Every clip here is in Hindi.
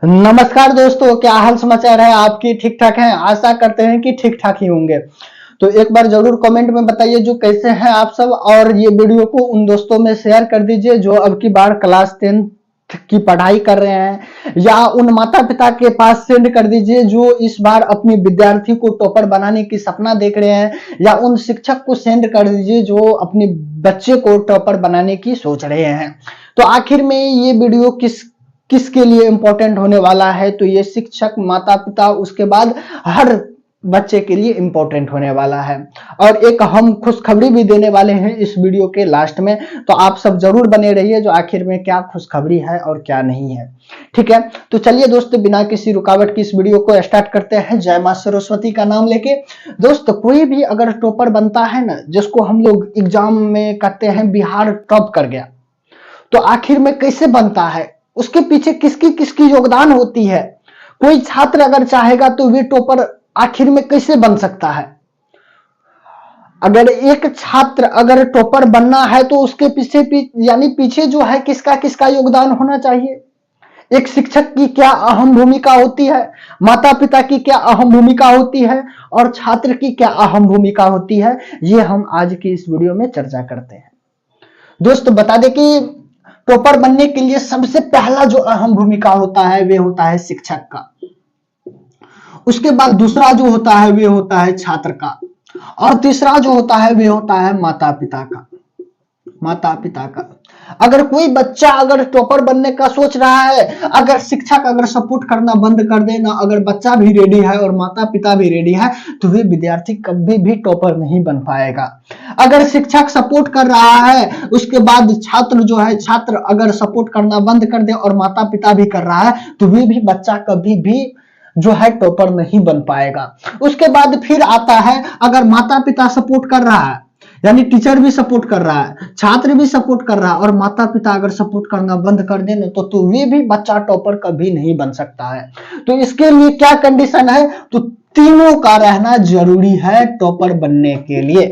नमस्कार दोस्तों, क्या हाल समाचार है आपकी? ठीक ठाक हैं? आशा करते हैं कि ठीक ठाक ही होंगे। तो एक बार जरूर कमेंट में बताइए जो कैसे हैं आप सब, और ये वीडियो को उन दोस्तों में शेयर कर दीजिए जो अब की बार क्लास 10th की पढ़ाई कर रहे हैं, या उन माता पिता के पास सेंड कर दीजिए जो इस बार अपने विद्यार्थी को टॉपर बनाने की सपना देख रहे हैं, या उन शिक्षक को सेंड कर दीजिए जो अपने बच्चे को टॉपर बनाने की सोच रहे हैं। तो आखिर में ये वीडियो किसके लिए इंपॉर्टेंट होने वाला है? तो ये शिक्षक, माता पिता, उसके बाद हर बच्चे के लिए इंपॉर्टेंट होने वाला है। और एक हम खुशखबरी भी देने वाले हैं इस वीडियो के लास्ट में, तो आप सब जरूर बने रहिए जो आखिर में क्या खुशखबरी है और क्या नहीं है। ठीक है, तो चलिए दोस्तों, बिना किसी रुकावट की इस वीडियो को स्टार्ट करते हैं जय मां सरस्वती का नाम लेके। दोस्त, कोई भी अगर टॉपर बनता है ना, जिसको हम लोग एग्जाम में कहते हैं बिहार टॉप कर गया, तो आखिर में कैसे बनता है, उसके पीछे किसकी किसकी योगदान होती है? कोई छात्र अगर चाहेगा तो वे टॉपर आखिर में कैसे बन सकता है? अगर एक छात्र अगर टॉपर बनना है तो उसके यानी पीछे जो है किसका किसका योगदान होना चाहिए? एक शिक्षक की क्या अहम भूमिका होती है, माता पिता की क्या अहम भूमिका होती है, और छात्र की क्या अहम भूमिका होती है, ये हम आज की इस वीडियो में चर्चा करते हैं। दोस्त, बता दे कि टॉपर बनने के लिए सबसे पहला जो अहम भूमिका होता है वे होता है शिक्षक का। उसके बाद दूसरा जो होता है वे होता है छात्र का, और तीसरा जो होता है वे होता है माता पिता का। माता पिता का अगर कोई बच्चा अगर टॉपर बनने का सोच रहा है, अगर शिक्षक अगर सपोर्ट करना बंद कर देना, अगर बच्चा भी रेडी है और माता पिता भी रेडी है, तो वे विद्यार्थी कभी भी टॉपर नहीं बन पाएगा। अगर शिक्षक सपोर्ट कर रहा है, उसके बाद छात्र जो है, छात्र अगर सपोर्ट करना बंद कर दे और माता पिता भी कर रहा है, तो वे भी बच्चा कभी भी जो है टॉपर नहीं बन पाएगा। उसके बाद फिर आता है, अगर माता पिता सपोर्ट कर रहा है, यानी टीचर भी सपोर्ट कर रहा है, छात्र भी सपोर्ट कर रहा है, और माता पिता अगर सपोर्ट करना बंद कर देना, तो वे भी बच्चा टॉपर कभी नहीं बन सकता है। तो इसके लिए क्या कंडीशन है? तो तीनों का रहना जरूरी है टॉपर बनने के लिए।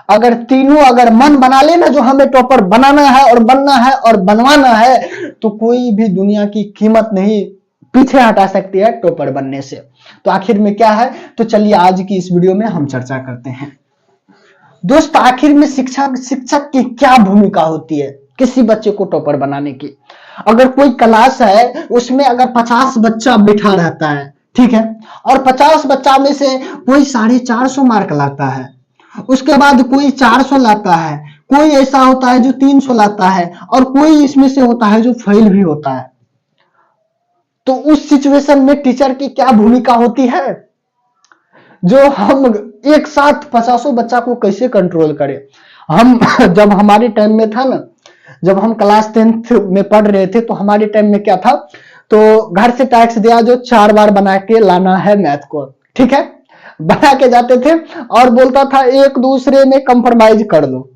अगर तीनों अगर मन बना लेना जो हमें टॉपर बनाना है और बनना है और बनवाना है, तो कोई भी दुनिया की कीमत नहीं पीछे हटा सकती है टॉपर बनने से। तो आखिर में क्या है? तो चलिए आज की इस वीडियो में हम चर्चा करते हैं। दोस्त, आखिर में शिक्षक की क्या भूमिका होती है किसी बच्चे को टॉपर बनाने की? अगर कोई क्लास है, उसमें अगर 50 बच्चा बैठा रहता है, ठीक है, और 50 बच्चा में से कोई 450 मार्क लाता है, उसके बाद कोई 400 लाता है, कोई ऐसा होता है जो 300 लाता है, और कोई इसमें से होता है जो फेल भी होता है, तो उस सिचुएशन में टीचर की क्या भूमिका होती है? जो हम एक साथ 50 बच्चा को कैसे कंट्रोल करें? हम जब हमारे टाइम में था ना, जब हम क्लास 10th में पढ़ रहे थे, तो हमारे टाइम में क्या था, तो घर से टैक्स दिया जो 4 बार बना के लाना है मैथ को, ठीक है, बना के जाते थे, और बोलता था एक दूसरे में कंप्रोमाइज कर लो,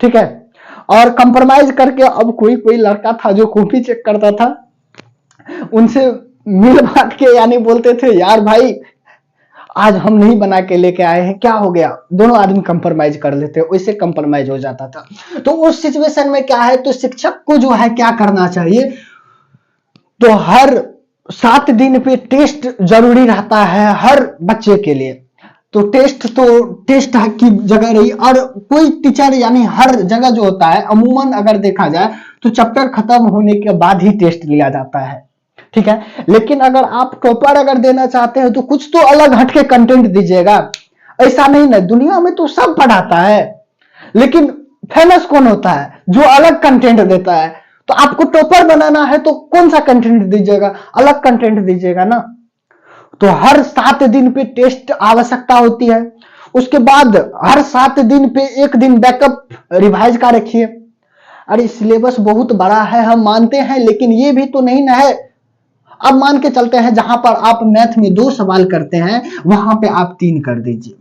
ठीक है। और कंप्रोमाइज करके अब कोई कोई लड़का था जो कॉपी चेक करता था, उनसे मिल बांट के यानी बोलते थे यार भाई आज हम नहीं बना के लेके आए हैं, क्या हो गया, दोनों आदमी कंप्रोमाइज कर लेते, वैसे कंप्रोमाइज हो जाता था। तो उस सिचुएशन में क्या है, तो शिक्षक को जो है क्या करना चाहिए, तो हर 7 दिन पे टेस्ट जरूरी रहता है हर बच्चे के लिए। तो टेस्ट की जगह रही, और कोई टीचर यानी हर जगह जो होता है, अमूमन अगर देखा जाए तो चैप्टर खत्म होने के बाद ही टेस्ट लिया जाता है, ठीक है। लेकिन अगर आप टॉपर अगर देना चाहते हो तो कुछ तो अलग हटके कंटेंट दीजिएगा। ऐसा नहीं ना, दुनिया में तो सब पढ़ाता है, लेकिन फेमस कौन होता है? जो अलग कंटेंट देता है। तो आपको टॉपर बनाना है तो कौन सा कंटेंट दीजिएगा? अलग कंटेंट दीजिएगा ना। तो हर 7 दिन पे टेस्ट आवश्यकता होती है। उसके बाद हर 7 दिन पे एक दिन बैकअप रिवाइज का रखिए। अरे सिलेबस बहुत बड़ा है, हम मानते हैं, लेकिन ये भी तो नहीं ना है। अब मान के चलते हैं जहां पर आप मैथ में 2 सवाल करते हैं, वहां पे आप 3 कर दीजिए,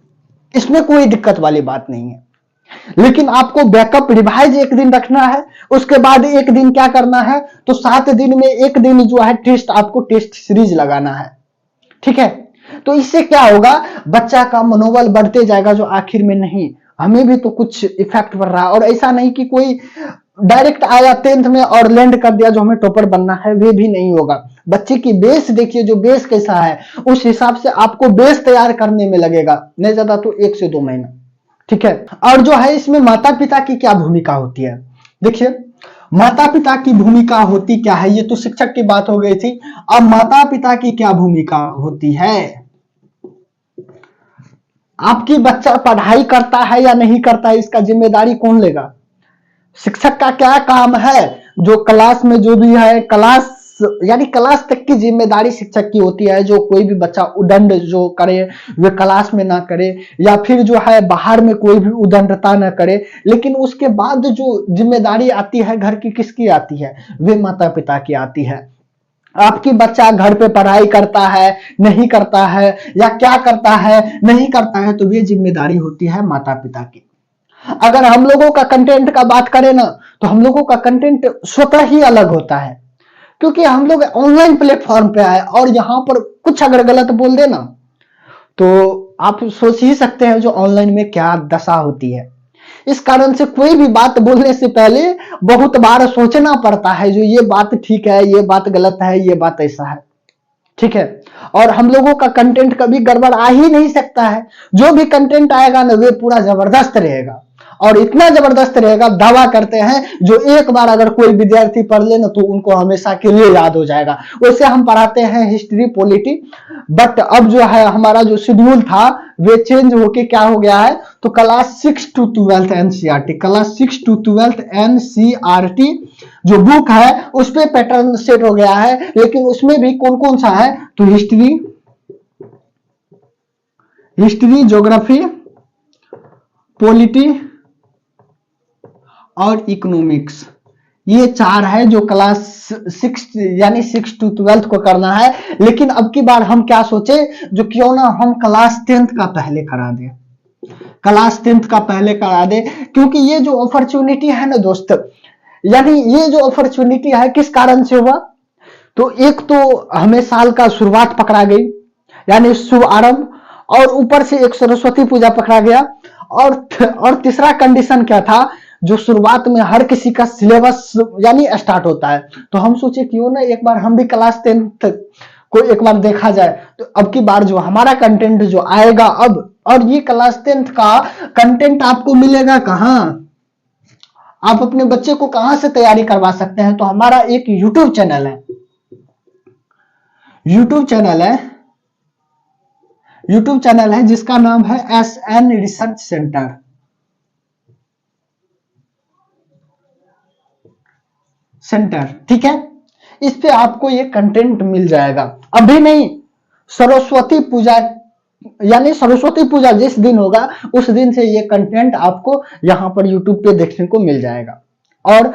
इसमें कोई दिक्कत वाली बात नहीं है। लेकिन आपको बैकअप रिवाइज एक दिन रखना है, उसके बाद एक दिन क्या करना है, तो 7 दिन में एक दिन जो है टेस्ट, आपको टेस्ट सीरीज लगाना है, ठीक है। तो इससे क्या होगा, बच्चा का मनोबल बढ़ते जाएगा, जो आखिर में नहीं, हमें भी तो कुछ इफेक्ट पड़ रहा है। और ऐसा नहीं कि कोई डायरेक्ट आया 10th में और लैंड कर दिया जो हमें टॉपर बनना है, वे भी नहीं होगा। बच्चे की बेस देखिए, जो बेस कैसा है उस हिसाब से आपको बेस तैयार करने में लगेगा, नहीं ज्यादा तो 1 से 2 महीना। ठीक है। और जो है इसमें माता पिता की क्या भूमिका होती है, देखिए माता पिता की भूमिका होती क्या है, ये तो शिक्षक की बात हो गई थी। अब माता पिता की क्या भूमिका होती है, आपकी बच्चा पढ़ाई करता है या नहीं करता है, इसका जिम्मेदारी कौन लेगा? शिक्षक का क्या काम है, जो क्लास में जो भी है, क्लास यानी क्लास तक की जिम्मेदारी शिक्षक की होती है। जो कोई भी बच्चा उदंड जो करे वे क्लास में ना करे, या फिर जो है बाहर में कोई भी उदंडता ना करे। लेकिन उसके बाद जो जिम्मेदारी आती है घर की, किसकी आती है? वे माता पिता की आती है। आपकी बच्चा घर पे पढ़ाई करता है नहीं करता है, या क्या करता है नहीं करता है, तो ये जिम्मेदारी होती है माता पिता की। अगर हम लोगों का कंटेंट का बात करें ना, तो हम लोगों का कंटेंट स्वतः ही अलग होता है, क्योंकि हम लोग ऑनलाइन प्लेटफॉर्म पे आए, और यहां पर कुछ अगर गलत बोल देना तो आप सोच ही सकते हैं जो ऑनलाइन में क्या दशा होती है। इस कारण से कोई भी बात बोलने से पहले बहुत बार सोचना पड़ता है, जो ये बात ठीक है, ये बात गलत है, ये बात ऐसा है। ठीक है। और हम लोगों का कंटेंट कभी गड़बड़ आ ही नहीं सकता है। जो भी कंटेंट आएगा ना, वे पूरा जबरदस्त रहेगा, और इतना जबरदस्त रहेगा, दावा करते हैं जो एक बार अगर कोई विद्यार्थी पढ़ ले ना, तो उनको हमेशा के लिए याद हो जाएगा। वैसे हम पढ़ाते हैं हिस्ट्री पॉलिटी, बट अब जो है हमारा जो शेड्यूल था वे चेंज होके क्या हो गया है, तो class 6 to 12 NCERT, class 6 to 12 NCERT जो बुक है उस पे पैटर्न सेट हो गया है। लेकिन उसमें भी कौन कौन सा है, तो हिस्ट्री, ज्योग्राफी, पॉलिटी और इकोनॉमिक्स, ये 4 है जो क्लास 6 यानी 6 to 12 को करना है। लेकिन अब की बार हम क्या सोचे, जो क्यों ना हम क्लास 10th का पहले करा दें, क्लास 10th का पहले करा दे। क्योंकि ये जो अपॉर्चुनिटी है ना दोस्त, यानी ये जो अपॉर्चुनिटी है किस कारण से हुआ, तो एक तो हमें साल का शुरुआत पकड़ा गई, यानी शुभ आरंभ, और ऊपर से एक सरस्वती पूजा पकड़ा गया, और तीसरा कंडीशन क्या था, जो शुरुआत में हर किसी का सिलेबस यानी स्टार्ट होता है। तो हम सोचे क्यों ना एक बार हम भी क्लास 10th को एक बार देखा जाए। तो अब की बार जो हमारा कंटेंट जो आएगा अब, और ये क्लास 10th का कंटेंट आपको मिलेगा कहां, आप अपने बच्चे को कहां से तैयारी करवा सकते हैं, तो हमारा एक यूट्यूब चैनल है, यूट्यूब चैनल है जिसका नाम है SN रिसर्च सेंटर। ठीक है। इस पे आपको ये कंटेंट मिल जाएगा। अभी नहीं, सरस्वती पूजा यानी सरस्वती पूजा जिस दिन होगा उस दिन से ये कंटेंट आपको यहाँ पर यूट्यूब पे देखने को मिल जाएगा। और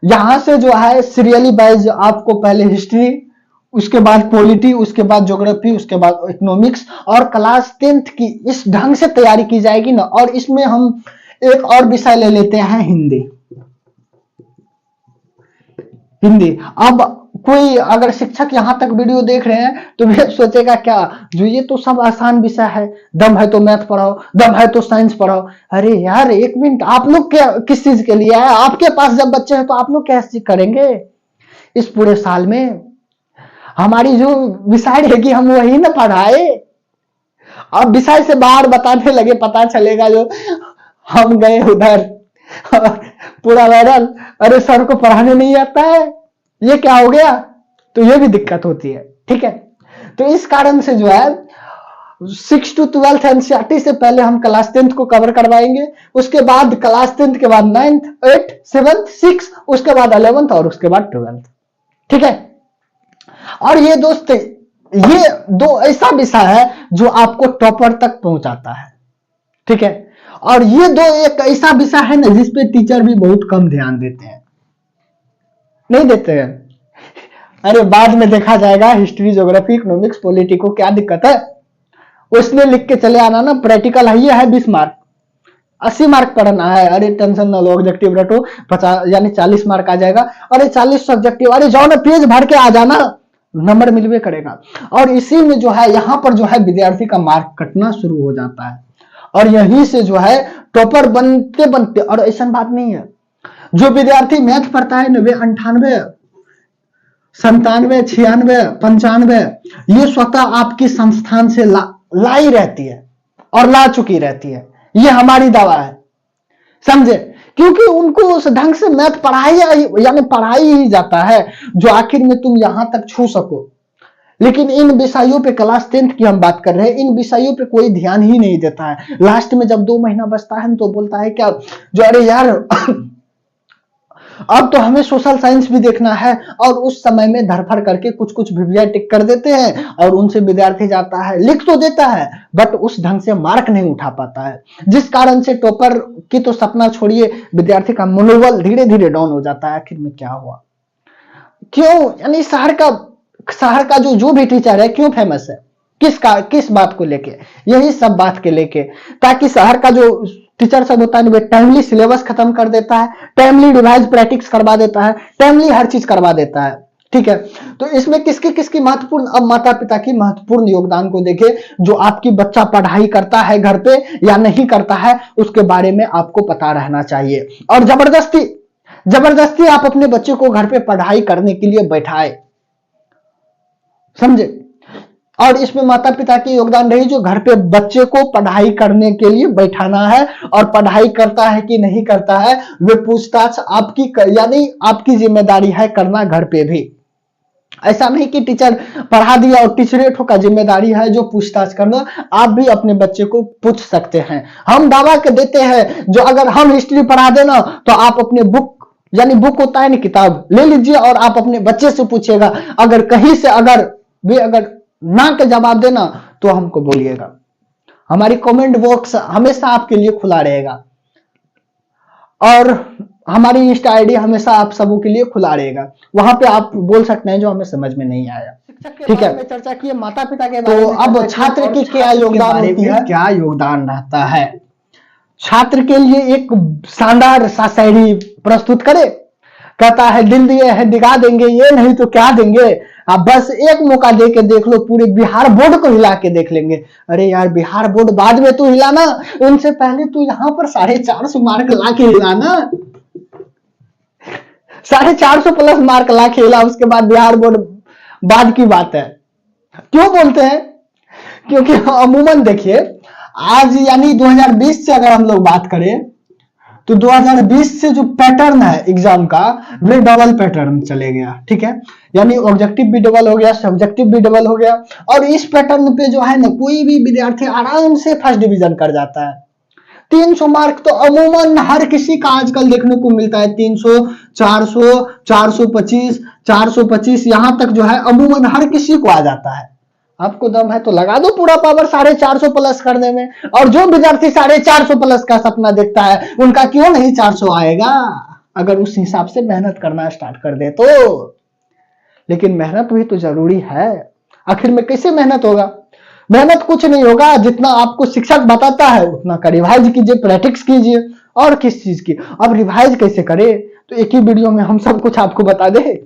यहां से जो है सीरियली वाइज आपको पहले हिस्ट्री, उसके बाद पॉलिटी, उसके बाद ज्योग्राफी, उसके बाद इकोनॉमिक्स, और क्लास 10th की इस ढंग से तैयारी की जाएगी ना। और इसमें हम एक और विषय ले लेते हैं, हिंदी। अब कोई अगर शिक्षक यहां तक वीडियो देख रहे हैं तो वे सोचेगा क्या, जो ये तो सब आसान विषय है, दम है तो मैथ पढ़ाओ, दम है तो साइंस पढ़ाओ। अरे यार एक मिनट, आप लोग क्या किस चीज के लिए है? आपके पास जब बच्चे हैं तो आप लोग क्या करेंगे इस पूरे साल में? हमारी जो विषय है कि हम वही ना पढ़ाए। अब विषय से बाहर बताने लगे, पता चलेगा जो हम गए उधर पूरा वायरल, अरे सर को पढ़ाने नहीं आता है, ये क्या हो गया? तो ये भी दिक्कत होती है। ठीक है। तो इस कारण से जो है 6 to 12 एनसीईआरटी से पहले हम क्लास 10th को कवर करवाएंगे, उसके बाद क्लास 10th के बाद 9th, 8th, 7th, 6th, उसके बाद 11th और उसके बाद 12th। ठीक है। और ये दोस्त, ये दो ऐसा विषय है जो आपको टॉपर तक पहुंचाता है। ठीक है। और ये दो एक ऐसा विषय है ना जिसपे टीचर भी बहुत कम ध्यान देते हैं, नहीं देते हैं। अरे बाद में देखा जाएगा, हिस्ट्री, ज्योग्राफी, इकोनॉमिक्स, पॉलिटी को क्या दिक्कत है, उसने लिख के चले आना ना। प्रैक्टिकल है 20 मार्क, 80 मार्क पढ़ना है। अरे टेंशन ना लो, ऑब्जेक्टिव रटो, 50 यानी 40 मार्क आ जाएगा। अरे 40 सब्जेक्टिव, अरे जाओ ना पेज भर के आ जाना, नंबर मिलवे करेगा। और इसी में जो है यहाँ पर जो है विद्यार्थी का मार्क कटना शुरू हो जाता है, और यहीं से जो है टॉपर बनते बनते, और ऐसा बात नहीं है जो विद्यार्थी मैथ पढ़ता है 90, 98, 97, 96, 95, ये स्वतः आपकी संस्थान से लाई रहती है और ला चुकी रहती है। ये हमारी दवा है, समझे? क्योंकि उनको उस ढंग से मैथ पढ़ाई ही जाता है जो आखिर में तुम यहां तक छू सको। लेकिन इन विषयों पे, क्लास 10th की हम बात कर रहे हैं, इन विषयों पे कोई ध्यान ही नहीं देता है। लास्ट में जब 2 महीना बचता है तो बोलता है क्या, जो अरे यार अब तो हमें सोशल साइंस भी देखना है, और उस समय में धरफड़ करके कुछ कुछ भिविया टिक कर देते हैं और उनसे विद्यार्थी जाता है, लिख तो देता है बट उस ढंग से मार्क नहीं उठा पाता है, जिस कारण से टॉपर की तो सपना छोड़िए, विद्यार्थी का मनोबल धीरे धीरे डाउन हो जाता है। आखिर में क्या हुआ, क्यों? यानी शहर का जो भी टीचर है क्यों फेमस है, किस बात को लेके? यही सब बात के लेके, ताकि शहर का जो टीचर सब होता है वो टाइमली सिलेबस खत्म कर देता है, टाइमली रिवाइज प्रैक्टिस करवा देता है, टाइमली हर चीज करवा देता है, ठीक है? तो इसमें किसकी महत्वपूर्ण, अब माता पिता की महत्वपूर्ण योगदान को देखे, जो आपकी बच्चा पढ़ाई करता है घर पे या नहीं करता है उसके बारे में आपको पता रहना चाहिए। और जबरदस्ती आप अपने बच्चे को घर पे पढ़ाई करने के लिए बैठाए, समझे? और इसमें माता पिता की योगदान रही, जो घर पे बच्चे को पढ़ाई करने के लिए बैठाना है, और पढ़ाई करता है कि नहीं करता है वे पूछताछ आपकी, यानी आपकी जिम्मेदारी है करना घर पे भी। ऐसा नहीं कि टीचर पढ़ा दिया और टीचरेट का जिम्मेदारी है जो पूछताछ करना, आप भी अपने बच्चे को पूछ सकते हैं। हम दावा के देते हैं, जो अगर हम हिस्ट्री पढ़ा देना तो आप अपने बुक, यानी बुक होता है ना, किताब ले लीजिए और आप अपने बच्चे से पूछिएगा, अगर कहीं से अगर ना के जवाब देना तो हमको बोलिएगा। हमारी कमेंट बॉक्स हमेशा आपके लिए खुला रहेगा, और हमारी इंस्टा आईडी हमेशा आप सबों के लिए खुला रहेगा, वहां पे आप बोल सकते हैं जो हमें समझ में नहीं आया, ठीक है? चर्चा की माता पिता के बारे में, तो अब छात्र की क्या योगदान होती है, क्या योगदान रहता है? छात्र के लिए एक शानदार सा शायरी प्रस्तुत करे, कहता है दिल दिए है दिखा देंगे, ये नहीं तो क्या देंगे, आप बस एक मौका दे के देख लो, पूरे बिहार बोर्ड को हिला के देख लेंगे। अरे यार, बिहार बोर्ड बाद में तू हिलाना, उनसे पहले तू यहाँ पर 450 मार्क ला के हिलाना, 450 प्लस मार्क ला के हिला, उसके बाद बिहार बोर्ड बाद की बात है। क्यों बोलते हैं? क्योंकि अमूमन देखिए, आज यानी 2020 से अगर हम लोग बात करें तो 2020 से जो पैटर्न है एग्जाम का, वे डबल पैटर्न चले गया, ठीक है? यानी ऑब्जेक्टिव भी डबल हो गया, सब्जेक्टिव भी डबल हो गया, और इस पैटर्न पे जो है ना, कोई भी विद्यार्थी आराम से फर्स्ट डिवीजन कर जाता है। 300 मार्क तो अमूमन हर किसी का आजकल देखने को मिलता है, 300, 400, 425, यहां तक जो है अमूमन हर किसी को आ जाता है। आपको दम है तो लगा दो पूरा पावर 450 प्लस करने में, और जो विद्यार्थी 450 प्लस का सपना देखता है उनका क्यों नहीं 400 आएगा, अगर उस हिसाब से मेहनत करना स्टार्ट कर दे तो। लेकिन मेहनत भी तो जरूरी है। आखिर में कैसे मेहनत होगा? मेहनत कुछ नहीं होगा, जितना आपको शिक्षक बताता है उतना का रिवाइज कीजिए, प्रैक्टिस कीजिए, और किस चीज की। अब रिवाइज कैसे करे, तो एक ही वीडियो में हम सब कुछ आपको बता दे?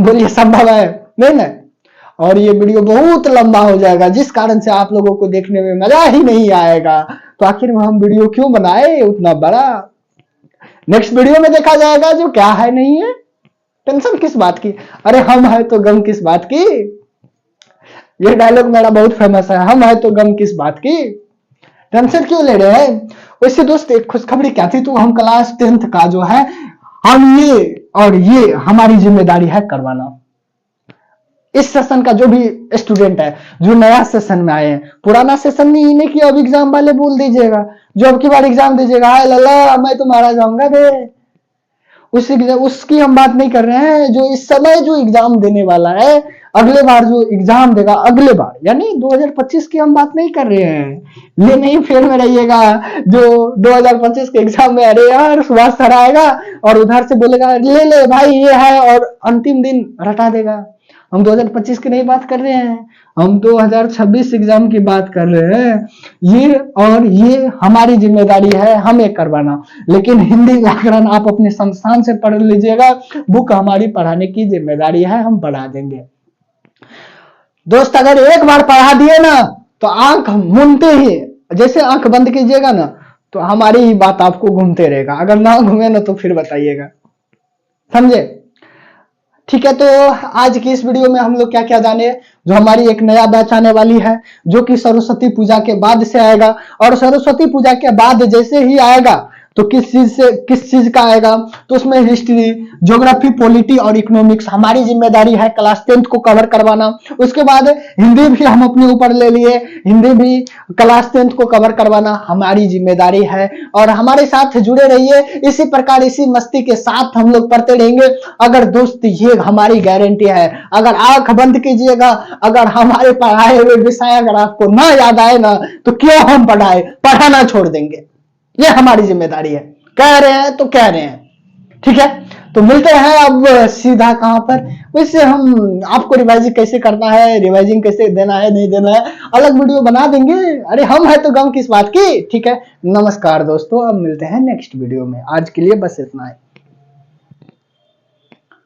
बोलिए संभव है? नहीं ना। और ये वीडियो बहुत लंबा हो जाएगा, जिस कारण से आप लोगों को देखने में मजा ही नहीं आएगा। तो आखिर में हम वीडियो क्यों बनाए उतना बड़ा? नेक्स्ट वीडियो में देखा जाएगा जो क्या है नहीं है। टेंशन किस बात की? अरे हम है तो गम किस बात की। ये डायलॉग मेरा बहुत फेमस है, हम है तो गम किस बात की, टेंशन क्यों ले रहे हैं। वैसे दोस्त एक खुशखबरी क्या थी, तो हम क्लास 10th का जो है, हम ये हमारी जिम्मेदारी है करवाना। इस सेशन का जो भी स्टूडेंट है जो नया सेशन में आए हैं, पुराना सेशन नहीं कि अब एग्जाम वाले बोल दीजिएगा, जो अब की बार एग्जाम दीजिएगा, हाय लल्ला मैं तो मारा जाऊंगा बे, उसकी हम बात नहीं कर रहे हैं। जो इस समय जो एग्जाम देने वाला है, अगले बार जो एग्जाम देगा अगले बार, यानी 2025 की हम बात नहीं कर रहे हैं। ये नहीं फेल में रहिएगा जो 2025 के एग्जाम में, अरे यार सुभाष सर आएगा और उधर से बोलेगा ले ले भाई ये है, और अंतिम दिन रटा देगा। हम 2025 की नहीं बात कर रहे हैं, हम 2026 एग्जाम की बात कर रहे हैं। ये हमारी जिम्मेदारी है हमें करवाना। लेकिन हिंदी व्याकरण आप अपने संस्थान से पढ़ लीजिएगा, बुक हमारी पढ़ाने की जिम्मेदारी है, हम पढ़ा देंगे। दोस्त अगर एक बार पढ़ा दिए ना तो आंख मूंदते ही, जैसे आंख बंद कीजिएगा ना तो हमारी ही बात आपको घूमते रहेगा, अगर ना घूमे ना तो फिर बताइएगा। समझे? ठीक है, तो आज की इस वीडियो में हम लोग क्या क्या जाने, जो हमारी एक नया बैच आने वाली है जो कि सरस्वती पूजा के बाद से आएगा, और सरस्वती पूजा के बाद जैसे ही आएगा तो किस चीज का आएगा, तो उसमें हिस्ट्री, ज्योग्राफी, पॉलिटी और इकोनॉमिक्स हमारी जिम्मेदारी है क्लास 10th को कवर करवाना। उसके बाद हिंदी भी हम अपने ऊपर ले लिए, हिंदी भी क्लास 10th को कवर करवाना हमारी जिम्मेदारी है। और हमारे साथ जुड़े रहिए, इसी प्रकार इसी मस्ती के साथ हम लोग पढ़ते रहेंगे। अगर दोस्त ये हमारी गारंटी है, अगर आंख बंद कीजिएगा, अगर हमारे पढ़ाए हुए विषय अगर आपको ना याद आए ना, तो क्यों हम पढ़ाना छोड़ देंगे, ये हमारी जिम्मेदारी है। कह रहे हैं तो कह रहे हैं, ठीक है। तो मिलते हैं अब सीधा कहां पर, वैसे हम आपको रिवाइजिंग कैसे करना है, रिवाइजिंग कैसे देना है नहीं देना है, अलग वीडियो बना देंगे। अरे हम है तो गम किस बात की, ठीक है। नमस्कार दोस्तों, अब मिलते हैं नेक्स्ट वीडियो में, आज के लिए बस इतना है।